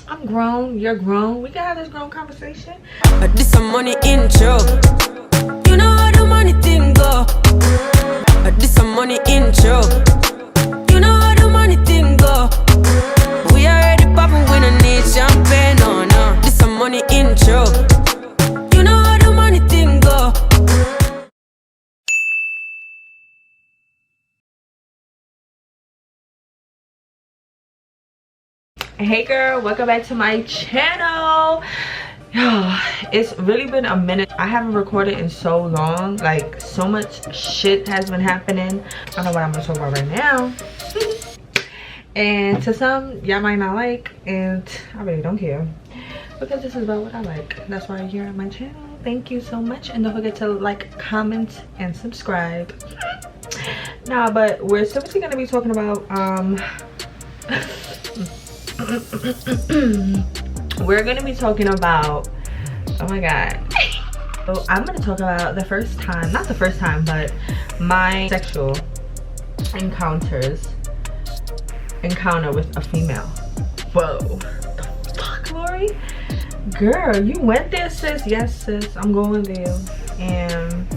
I'm grown, you're grown. We can have this grown conversation. But this some money intro. You know how the money thing go. But this some money intro. You know how the money thing go. We already poppin', we don't need champagne, no, no. This some money intro. You know how the money thing go. Hey girl, welcome back to my channel. Yo, it's really been a minute. I haven't recorded in so long. Like, so much shit has been happening. I don't know what I'm gonna talk about right now. And to some, y'all might not like, and I really don't care, because this is about what I like. That's why you're here on my channel. Thank you so much, and don't forget to like, comment, and subscribe. Nah, but we're seriously gonna be talking about we're gonna be talking about, oh my god, so I'm gonna talk about the first time, not the first time, but my sexual encounter with a female. Whoa, the fuck, Lori? Girl, you went there, sis. Yes, sis, I'm going there. And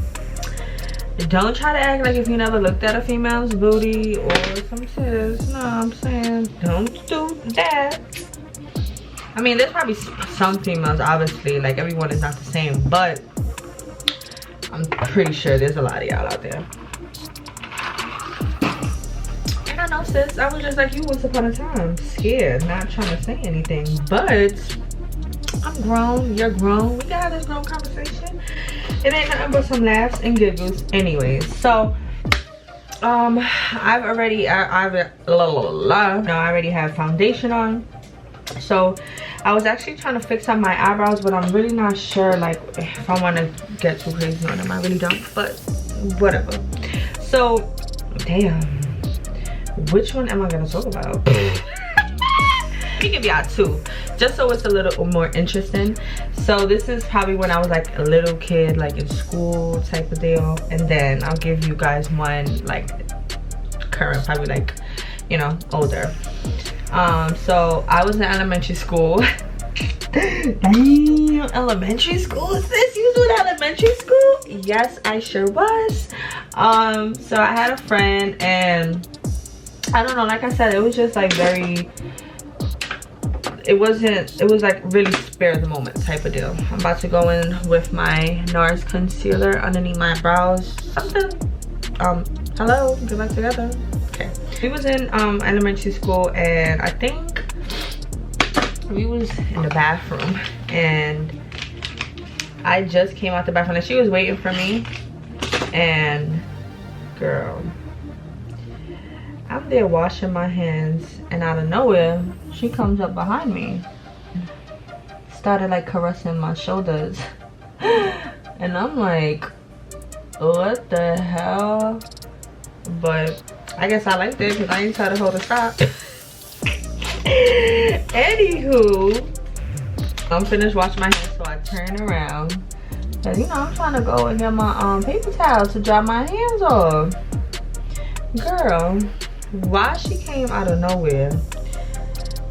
don't try to act like if you never looked at a female's booty or some tits. No, I'm saying don't do that. I mean, there's probably some females, obviously, like everyone is not the same, but I'm pretty sure there's a lot of y'all out there. And I know, sis, I was just like you once upon a time, scared, not trying to say anything, but I'm grown, you're grown. We can have this grown conversation. It ain't nothing but some laughs and giggles anyways. So I already have foundation on. So I was actually trying to fix up my eyebrows, but I'm really not sure like if I want to get too crazy on them. I really don't, but whatever. So damn, which one am I gonna talk about? We give y'all two, just so it's a little more interesting. So this is probably when I was like a little kid, like in school type of deal, and then I'll give you guys one like current, probably like, you know, older. So I was in elementary school. Damn, elementary school? Sis, you was in elementary school? Yes, I sure was. So I had a friend, and I don't know, like I said, it was just like very, it was like really spare of the moment type of deal. I'm about to go in with my NARS concealer underneath my brows. Something, hello, get back together. Okay, we was in elementary school, and I think we was in the bathroom, and I just came out the bathroom, and she was waiting for me, and girl, I'm there washing my hands, and out of nowhere she comes up behind me, started like caressing my shoulders, and I'm like, what the hell? But I guess I liked it because I ain't try to hold her stop. Anywho, I'm finished washing my hands, so I turn around, cause you know I'm trying to go and get my paper towel to dry my hands off. Girl, why she came out of nowhere?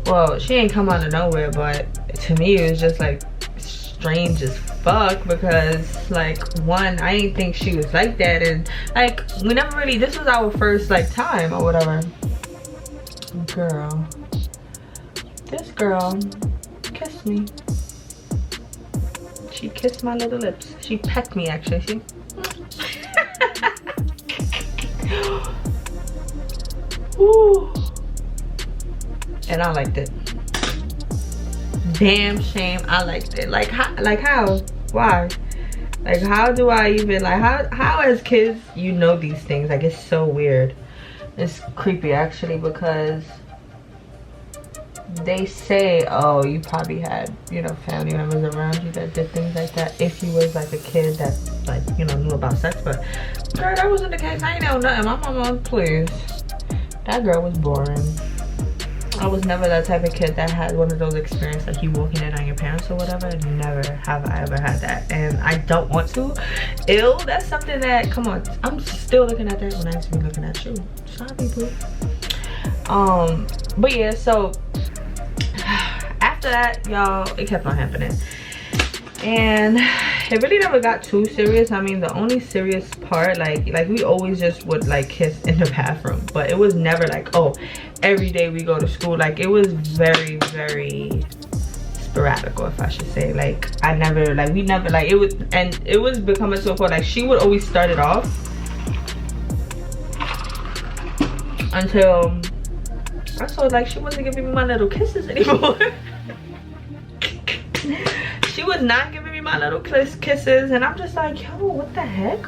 Well, she ain't come out of nowhere, but to me it was just like strange as fuck, because like, one, I didn't think she was like that, and like we never really, this was our first like time or whatever. Girl, this girl kissed me. She kissed my little lips. She pecked me, actually. She Ooh. And I liked it. Damn shame, I liked it. Like how? Why? Like, how do I even, like, how as kids you know these things? Like, it's so weird. It's creepy actually, because they say, oh, you probably had, you know, family members around you that did things like that if you was like a kid that, like, you know, knew about sex. But girl, that wasn't the case. I ain't know nothing. My mama, please, that girl was boring. I was never that type of kid that had one of those experiences like you walking in on your parents or whatever. Never have I ever had that, and I don't want to. Ew, that's something that, come on, I'm still looking at that when I used to be looking at you. Sorry, boo. But yeah, so after after that, y'all, it kept on happening. And it really never got too serious. I mean, the only serious part, like we always just would like kiss in the bathroom, but it was never like, oh, every day we go to school. Like, it was very, very sporadic, or if I should say. Like, we never like it was, and it was becoming to a point like she would always start it off until I saw like she wasn't giving me my little kisses anymore. She was not giving me my little kisses, and I'm just like, yo, what the heck?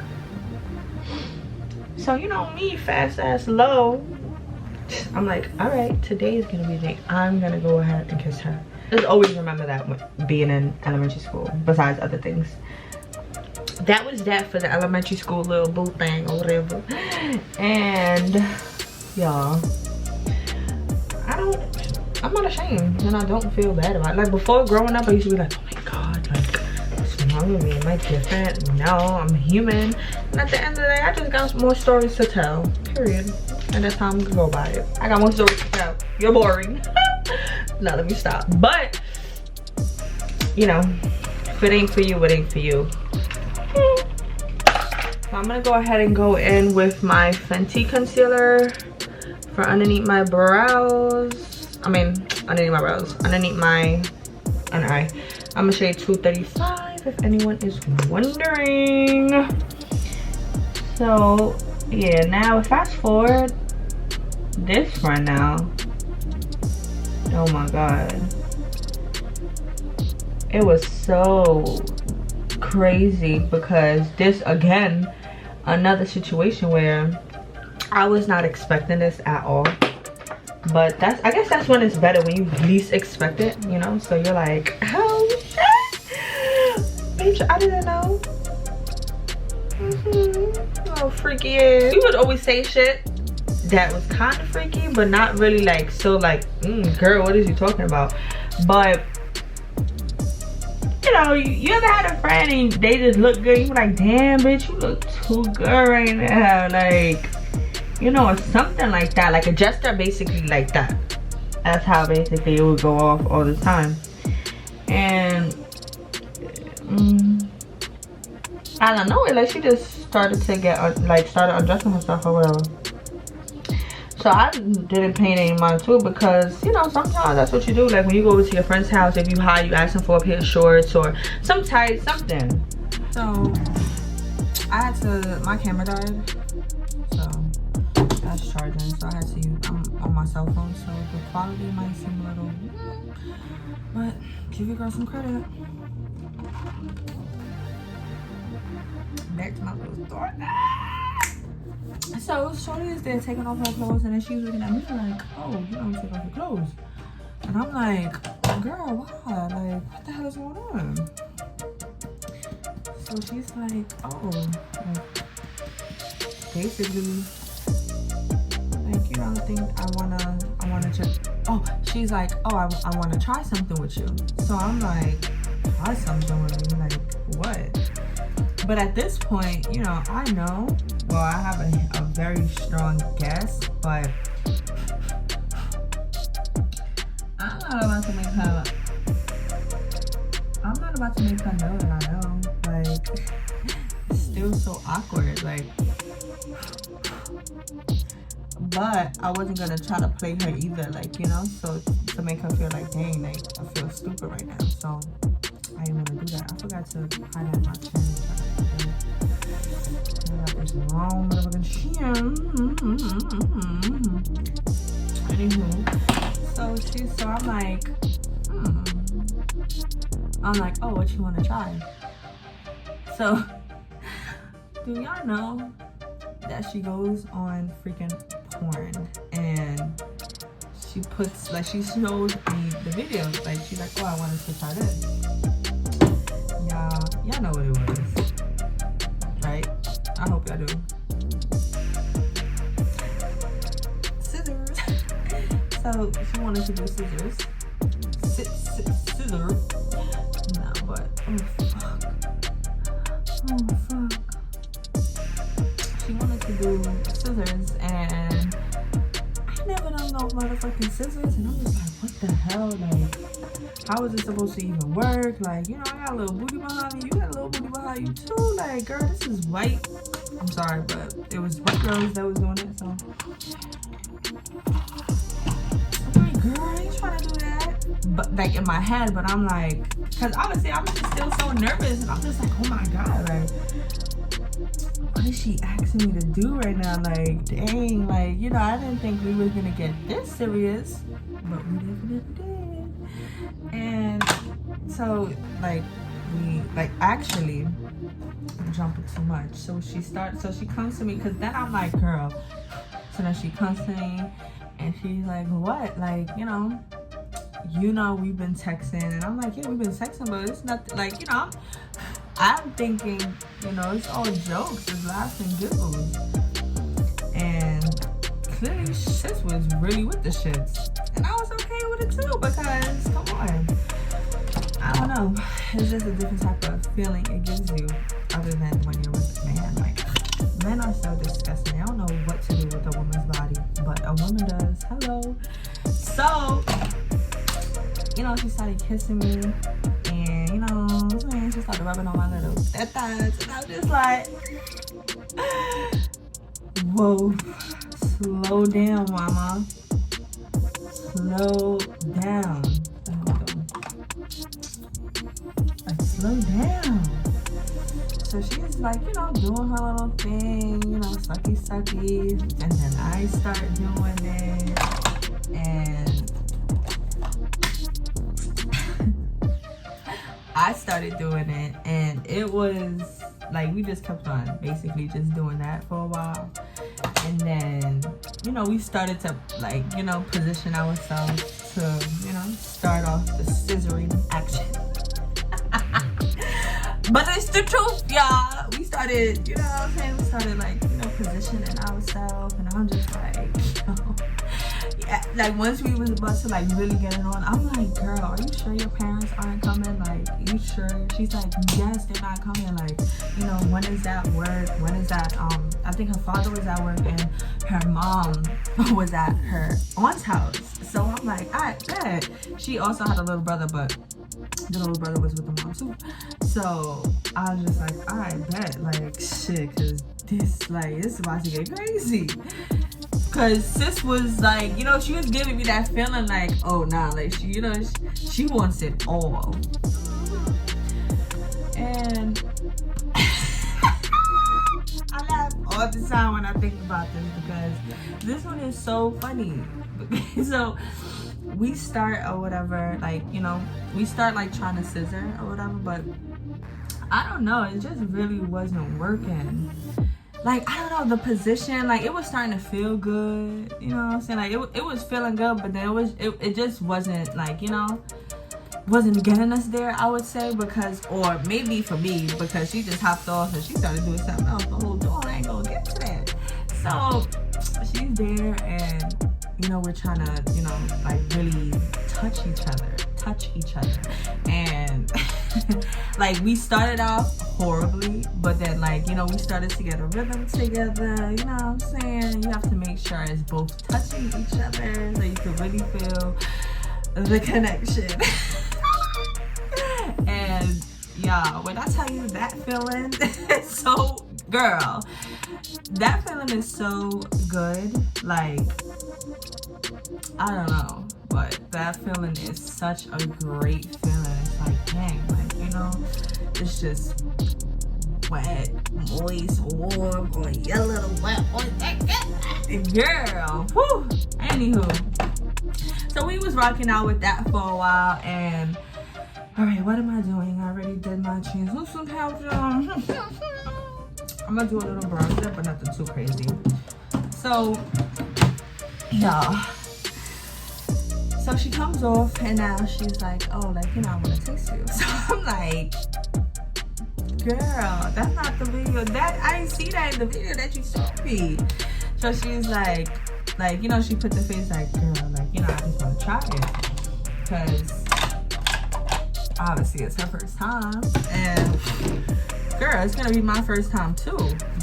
So, you know me, fast ass low, I'm like, all right, today is gonna be the day I'm gonna go ahead and kiss her. Just always remember that when being in elementary school, besides other things. That was that for the elementary school little boo thing or whatever. And y'all, I'm not ashamed, and I don't feel bad about it. Like, before growing up, I used to be like, oh my god, like, what's wrong with me? Am I different? No, I'm human. And at the end of the day, I just got more stories to tell, period. And that's how I'm gonna go about it. I got more stories to tell. You're boring. No, let me stop. But, you know, if it ain't for you, it ain't for you. So I'm gonna go ahead and go in with my Fenty concealer for underneath my brows. I mean, underneath my brows, underneath my under eye. I'm gonna shade 235 if anyone is wondering. So yeah, now fast forward this right now. Oh my god, it was so crazy because this, again, another situation where I was not expecting this at all. But I guess that's when it's better, when you least expect it, you know? So you're like, oh shit, bitch, I didn't know. Oh, freaky ass. We would always say shit that was kind of freaky, but not really like, so like, girl, what is you talking about? But, you know, you ever had a friend and they just look good, you were like, damn, bitch, you look too good right now, like, you know, or something like that, like a gesture basically like that. That's how basically it would go off all the time. And I don't know, like she just started to get like started undressing herself or whatever. So I didn't pay any mind to it because, you know, sometimes that's what you do. Like when you go over to your friend's house, if you high, you ask them for a pair of shorts or some tights, something. So I had to, my camera died, so that's charging. So I had to use, I'm on my cell phone, so the quality might seem a little, but give your girl some credit. Back to my little store. So Shorty is there taking off her clothes, and then she's looking at me like, oh, you don't take off your clothes. And I'm like, girl, why? Like, what the hell is going on? So she's like, oh, like, basically, like, you know, I think I wanna just, oh, she's like, oh, I wanna try something with you. So I'm like, try something with me? Like, what? But at this point, you know, I know, well, I have a very strong guess, but I'm not about to make her know that I know. Like, it's still so awkward, like, but I wasn't gonna try to play her either, like, you know, so to make her feel like, dang, like, I feel stupid right now, so I didn't want to do that. I forgot to highlight my chin. I got this long motherfucking chin. Anywho, so I'm like, oh, what you want to try? So, do y'all know that she goes on freaking porn and she puts, like, she shows me the videos, like, she's like, oh, I wanted to try this. Y'all know what it was, right? I hope y'all do. Scissors. So she wanted to do scissors. Scissor. No, but oh fuck. She wanted to do scissors, and I never done no motherfucking scissors, and I'm just like, what the hell, like. how is it supposed to even work? Like, you know, I got a little booty behind me. You got a little booty behind you too. Like, girl, this is white. I'm sorry, but it was white girls that was doing it, so. I'm like, girl, I ain't trying to do that. But, like, in my head, but I'm like, because obviously I was just still so nervous. And I'm just like, oh my God, like, what is she asking me to do right now? Like, dang, like, you know, I didn't think we were gonna get this serious, but we definitely did. And so, like, actually, I'm jumping too much. So she comes to me, because then I'm like, girl. So then she comes to me, and she's like, what? Like, you know, we've been texting. And I'm like, yeah, we've been texting, but it's nothing, like, you know, I'm thinking, you know, it's all jokes, it's laughs and giggles. And clearly sis was really with the shits. And I was okay with it too, because, come on. I don't know. It's just a different type of feeling it gives you, other than when you're with a man. Like, men are so disgusting. I don't know what to do with a woman's body, but a woman does. Hello. So, you know, she started kissing me. And, you know, she started rubbing on my little thighs. And I was just like, whoa, slow down, mama. Slow down. Like, slow down. So she's like, you know, doing her little thing, you know, sucky. And then I start doing it. And I started doing it, and it was like, we just kept on basically just doing that for a while. And then, you know, we started to, like, you know, position ourselves to, you know, start off the scissoring action. But it's the truth, y'all. We started, you know what I'm saying? We started, like, you know, positioning ourselves, and I'm just like, you know, yeah, like, once we was about to, like, really get it on, I'm like, girl, are you sure your parents aren't coming? Like, you sure? She's like, yes, they're not coming. Like, you know, when is that work? When is that, I think her father was at work, and her mom was at her aunt's house. So I'm like, I bet. She also had a little brother, but the little brother was with the mom too. So I was just like, I bet, like, shit, cause this is about to get crazy. Cause sis was like, you know, she was giving me that feeling like, oh nah, like, she, you know, she wants it all. And I laugh all the time when I think about this, because this one is so funny. So we start or whatever, like, you know, we start like trying to scissor or whatever, but I don't know, it just really wasn't working. Like, I don't know, the position, like, it was starting to feel good, you know what I'm saying? Like, it was feeling good, but then it just wasn't, like, you know, wasn't getting us there, I would say, because, or maybe for me, because she just hopped off and she started doing something else the whole door. I ain't gonna get to that. So she's there, and, you know, we're trying to, you know, like, really touch each other, and like, we started off horribly, but then, like, you know, we started to get a rhythm together, you know what I'm saying? You have to make sure it's both touching each other so you can really feel the connection. And y'all, when I tell you that feeling, so, girl, that feeling is so good. Like, I don't know, but that feeling is such a great feeling. It's like, dang, like, you know, it's just wet, moist, warm, or a little wet, girl. Whew. Anywho, so we was rocking out with that for a while, and all right, what am I doing? I already did my translucent powder. I'm gonna do a little bronzer, but nothing too crazy. So, y'all. So she comes off, and now she's like, oh, like, you know, I want to taste you. So I'm like, girl, that's not the video. I didn't see that in the video that you showed me. So she's like, you know, she put the face like, girl, like, you know, I just want to try it. Because obviously it's her first time. And girl, it's going to be my first time too.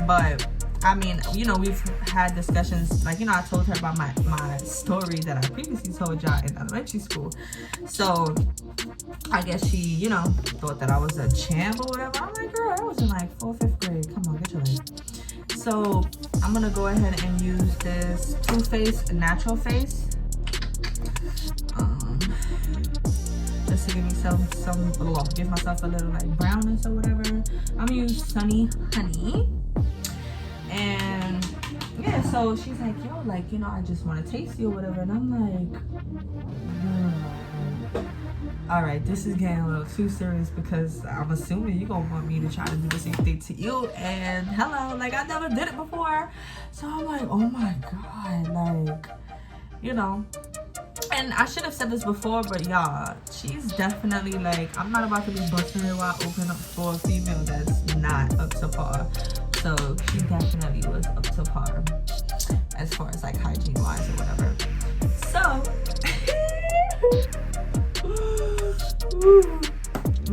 But I mean, you know, we've had discussions, like, you know, I told her about my story that I previously told y'all in elementary school. So I guess she, you know, thought that I was a champ or whatever. I'm like, girl, I was in like 4th, 5th grade. Come on, get your life. So I'm gonna go ahead and use this Too Faced Natural Face. Just to give me give myself a little like brownness or whatever. I'm gonna use Sunny Honey. And yeah, so she's like, yo, like, you know, I just want to taste you or whatever. And I'm like, all right, this is getting a little too serious, because I'm assuming you're gonna want me to try to do the same thing to you. And hello, like, I never did it before. So I'm like, oh my God, like, you know. And I should have said this before, but y'all, she's definitely like, I'm not about to be busting her wide open up for a female that's not up to par. So she definitely was up to par as far as like hygiene wise or whatever. So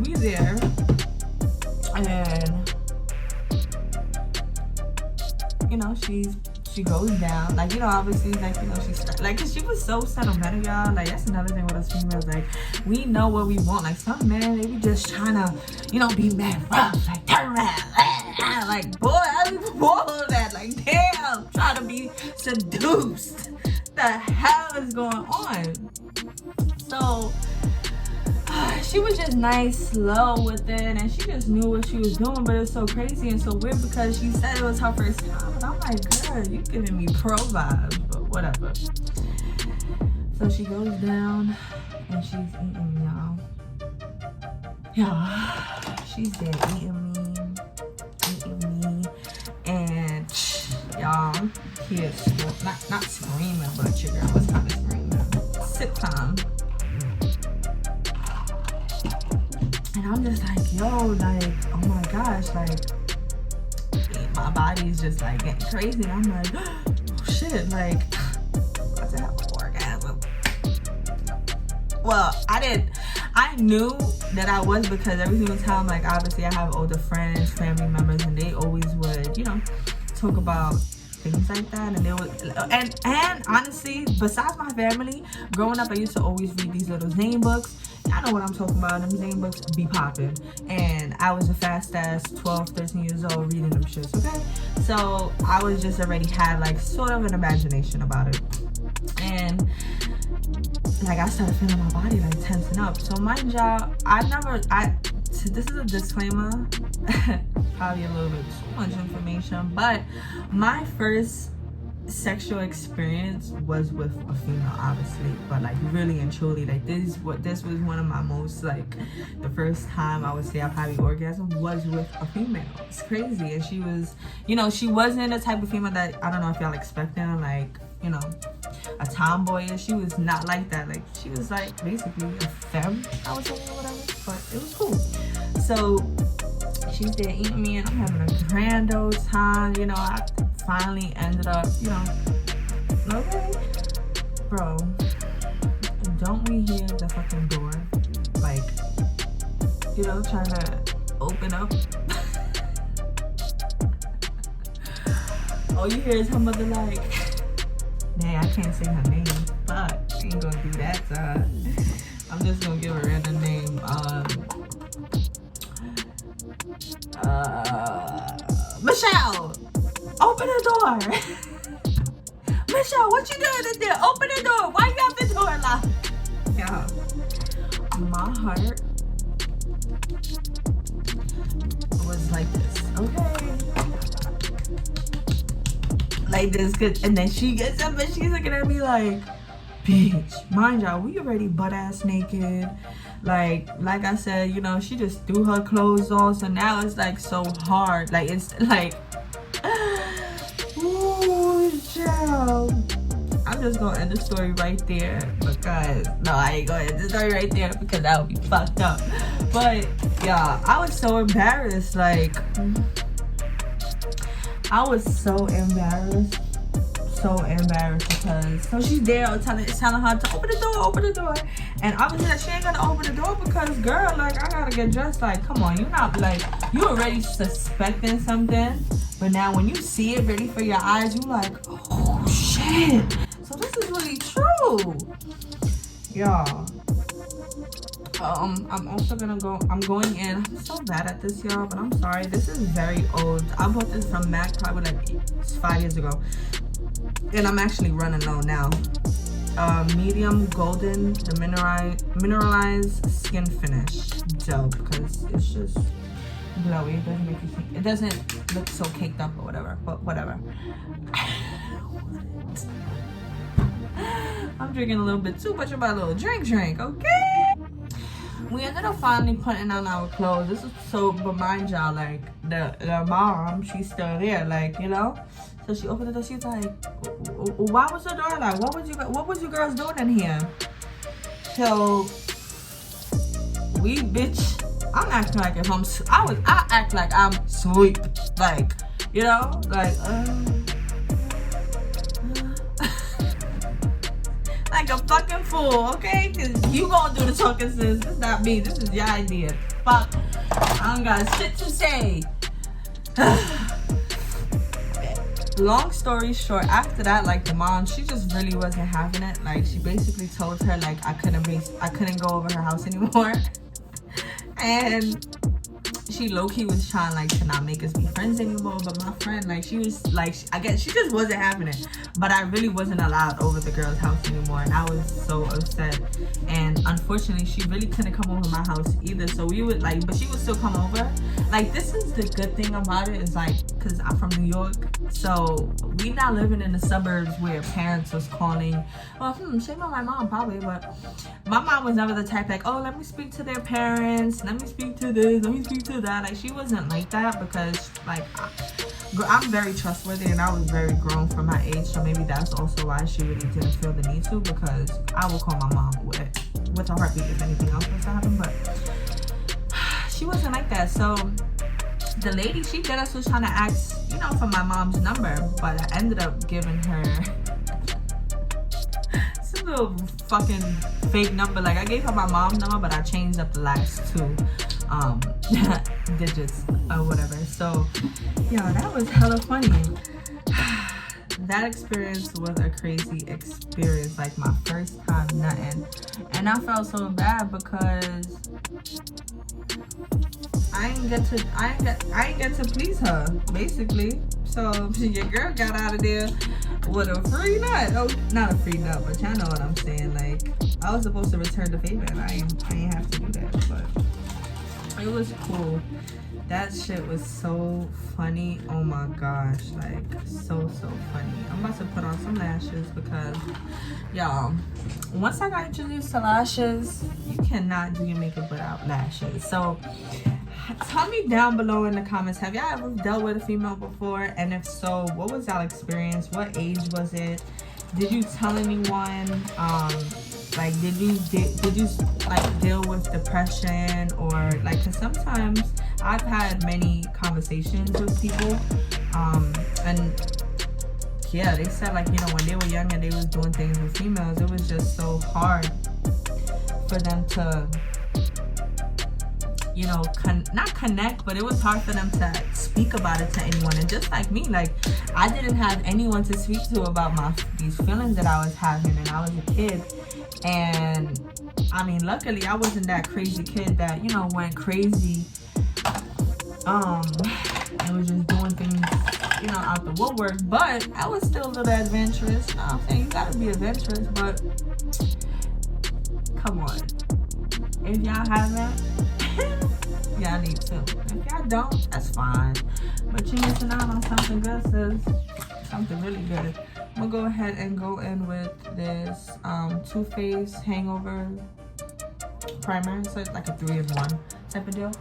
we there, and you know, she goes down, like, you know, obviously, like, you know, she's like, cause she was so sentimental, y'all. Like, that's another thing with us females. Like, we know what we want. Like, some men, they be just trying to, you know, be mad rough, like, turn around, like, boy, I be all of that. Like, damn, trying to be seduced. The hell is going on? So she was just nice, slow with it, and she just knew what she was doing. But it's so crazy and so weird, because she said it was her first time, and I'm like, girl, you giving me pro vibes, but whatever. So she goes down and she's eating me, y'all. Yeah, she's there eating me, and y'all, kids, not screaming, but your girl was kind of screaming. Sit time. And I'm just like, yo, like, oh my gosh, like, my body's just like getting crazy. And I'm like, oh shit, like, what's that orgasm? Well, I knew that I was, because every single time, like, obviously I have older friends, family members, and they always would, you know, talk about things like that. And they would, and honestly, besides my family, growing up, I used to always read these little Zane books. I know what I'm talking about. Them Zane books be popping, and I was a fast ass 12, 13 years old reading them shits, okay? So I was just already had like sort of an imagination about it, and like I started feeling my body like tensing up. So mind y'all, this is a disclaimer, probably a little bit too much information, but my first sexual experience was with a female, obviously, but like really and truly, like this was one of my most, like, the first time I would say I've had an orgasm was with a female. It's crazy. And she was, you know, she wasn't the type of female that, I don't know if y'all expecting, like, you know, a tomboy. She was not like that. Like, she was like basically a femme, I would say, or whatever, but it was cool. So she's there eating me, and I'm having a grand old time. You know, I finally ended up, you know, okay, bro, don't we hear the fucking door, like, you know, trying to open up? All you hear is her mother like, dang, I can't say her name, but I ain't gonna do that to her. I'm just gonna give her a random name. Michelle, open the door. Michelle, what you doing in there? Open the door. Why you have the door locked? Yeah, my heart was like this, okay? Like this, good. And then she gets up and she's looking at me like, bitch, mind y'all, we already butt ass naked. Like I said, you know, she just threw her clothes on, so now it's like so hard. Like, it's like, ooh, child. I'm just gonna end the story right there, because no, I ain't gonna end the story right there, because that would be fucked up. But yeah, I was so embarrassed. Like, I was so embarrassed. Because so she's there telling her to open the door, and obviously she ain't gonna open the door, because girl, like, I gotta get dressed. Like, come on, you're not, like, you already suspecting something, But now when you see it ready for your eyes, you like, oh shit. So this is really true. Y'all. I'm also gonna go, I'm going in. I'm so bad at this, y'all, but I'm sorry. This is very old. I bought this from Mac probably like 5 years ago. And I'm actually running low now. Medium golden, the mineralized skin finish. Dope, because it's just glowy. It doesn't make you think, it doesn't look so caked up or whatever, but whatever. I'm drinking a little bit too much of my little drink, okay? We ended up finally putting on our clothes. This is so, but mind y'all, like, the mom, she's still there, like, you know? So she opened the door, she was like, why was the door like? What was you girls doing in here? So, I'm acting like if I act like I'm sweet. Like, you know? Like, like a fucking fool, okay? Cause you gonna do the talking, sis. This is not me. This is your idea. Fuck. I don't got shit to say. Long story short, after that, like, the mom, she just really wasn't having it. Like, she basically told her, like, I couldn't go over her house anymore. And she low-key was trying, like, to not make us be friends anymore. But my friend, like, she was like, I guess she just wasn't having it. But I really wasn't allowed over the girl's house anymore, and I was so upset. And unfortunately, she really couldn't come over my house either. So we would, like, but she would still come over. Like, this is the good thing about it, is like, because I'm from New York, so we not living in the suburbs where parents was calling. Well, shame on my mom probably, but my mom was never the type like, oh, let me speak to their parents, let me speak to this, let me speak to that. Like, she wasn't like that, because like, I'm very trustworthy and I was very grown for my age, so maybe that's also why she really didn't feel the need to, because I will call my mom with a heartbeat if anything else was to happen. But she wasn't like that. So the lady, she did us was trying to ask, you know, for my mom's number, but I ended up giving her some little fucking fake number. Like, I gave her my mom's number, but I changed up the last 2 digits or whatever. So yeah, that was hella funny. That experience was a crazy experience, like my first time nutting, and I felt so bad because I ain't get to please her, basically. So your girl got out of there with a free nut. Oh, not a free nut, but y'all know what I'm saying. Like, I was supposed to return the favor, and I ain't have to do that, but it was cool. That shit was so funny. Oh my gosh, like, so funny. I'm about to put on some lashes because, y'all, once I got introduced to lashes, you cannot do your makeup without lashes. So tell me down below in the comments, have y'all ever dealt with a female before? And if so, what was y'all experience? What age was it? Did you tell anyone? Like, did you like deal with depression, or like, cause sometimes I've had many conversations with people, and yeah, they said, like, you know, when they were young and they was doing things with females, it was just so hard for them to, you know, not connect, but it was hard for them to speak about it to anyone. And just like me, like, I didn't have anyone to speak to about these feelings that I was having, and I was a kid. And I mean, luckily I wasn't that crazy kid that, you know, went crazy and was just doing things, you know, out the woodwork. But I was still a little adventurous. You know what I'm saying? You gotta be adventurous, but come on, if y'all haven't, y'all need to. If y'all don't, that's fine, but you're missing out on something good, sis. Something really good. I'm gonna go ahead and go in with this Too Faced Hangover Primer. So it's like a 3-in-1 type of deal.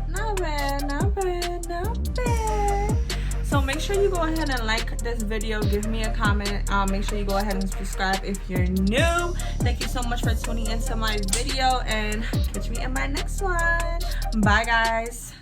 Not bad, not bad, not bad. So make sure you go ahead and like this video, give me a comment, make sure you go ahead and subscribe if you're new. Thank you so much for tuning into my video, and catch me in my next one. Bye, guys.